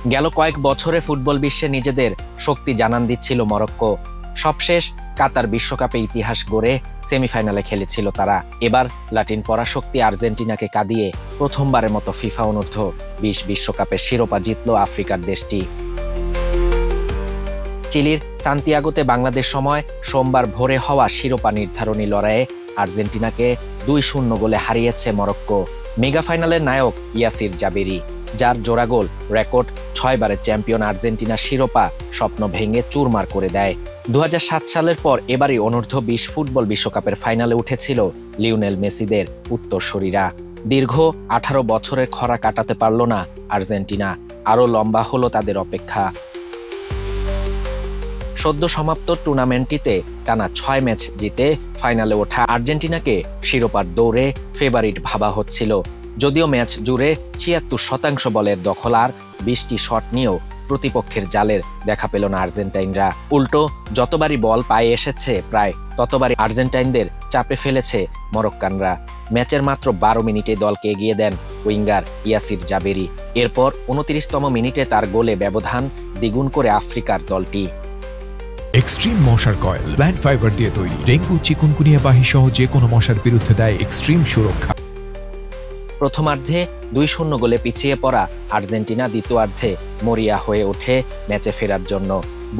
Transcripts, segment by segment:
গেল কয়েক বছরে ফুটবল বিশ্বে নিজেদের শক্তি জানান দিচ্ছিল মরক্কো। সবশেষ কাতার বিশ্বকাপে ইতিহাস গড়ে সেমিফাইনালে খেলেছিল তারা। এবার লাটিন পরাশক্তি আর্জেন্টিনাকে কাঁদিয়ে প্রথমবারের মতো ফিফা অনূর্ধ্ব-20 বিশ্বকাপের শিরোপা জিতল আফ্রিকার দেশটি। চিলির সান্তিয়াগোতে বাংলাদেশ সময় সোমবার ভোরে হওয়া শিরোপা নির্ধারণী লড়াইয়ে আর্জেন্টিনাকে 2-0 গোলে হারিয়েছে মরক্কো। মেগা ফাইনালের নায়ক ইয়াসির জাবেরি, যার জোড়া গোল রেকর্ড 6 বারের চ্যাম্পিয়ন আর্জেন্টিনার শিরোপা স্বপ্ন ভেঙে চুরমার করে দেয়। 2007 সালের পর এবারই অনূর্ধ্ব-20 ফুটবল বিশ্বকাপের ফাইনালে উঠেছিল লিওনেল মেসিদের উত্তরসূরিরা। দীর্ঘ 18 বছরের খরা কাটাতে পারল না আর্জেন্টিনা, আরও লম্বা হলো তাদের অপেক্ষা। সদ্য সমাপ্ত টুর্নামেন্টটিতে টানা 6 ম্যাচ জিতে ফাইনালে ওঠা আর্জেন্টিনাকে শিরোপার দৌড়ে ফেভারিট ভাবা হচ্ছিল। যদিও ম্যাচ জুড়ে 76% বলের দখল আর 20টি শট নিয়েও প্রতিপক্ষের জালের দেখা পেল না আর্জেন্টাইনরা। উল্টো যতবারই বল পায়ে এসেছে প্রায় ততবারই আর্জেন্টাইনদের চাপে ফেলেছে মরক্কানরা। ম্যাচের মাত্র 12 মিনিটে দলকে এগিয়ে দেন উইঙ্গার ইয়াসির জাবেরি। এরপর 29তম মিনিটে তার গোলে ব্যবধান দ্বিগুণ করে আফ্রিকার দলটি। এক্সট্রিম মশার কয়েল প্ল্যান্ট ফাইবার দিয়ে তৈরি, ডেঙ্গু, চিকুনগুনিয়া বাহি সহ যে কোনো মশার বিরুদ্ধে দেয় এক্সট্রিম সুরক্ষা। প্রথমার্ধে 2-0 গোলে পিছিয়ে পড়া আর্জেন্টিনা দ্বিতীয়ার্ধে মরিয়া হয়ে ওঠে ম্যাচে ফেরার জন্য।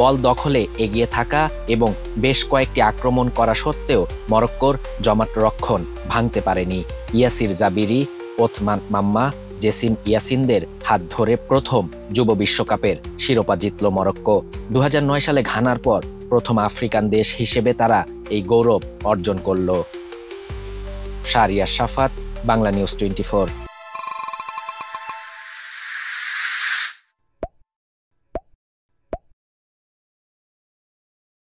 বল দখলে এগিয়ে থাকা এবং বেশ কয়েকটি আক্রমণ করা সত্ত্বেও মরক্কোর জমাট রক্ষণ ভাঙতে পারেনি। ইয়াসির জাবিরি, ওথমান মাম্মা, জেসিম ইয়াসিনদের হাত ধরে প্রথম যুব বিশ্বকাপের শিরোপা জিতল মরক্কো। 2009 সালে ঘানার পর প্রথম আফ্রিকান দেশ হিসেবে তারা এই গৌরব অর্জন করল। শাহরিয়ার শাফাত, বাংলা নিউজ 24।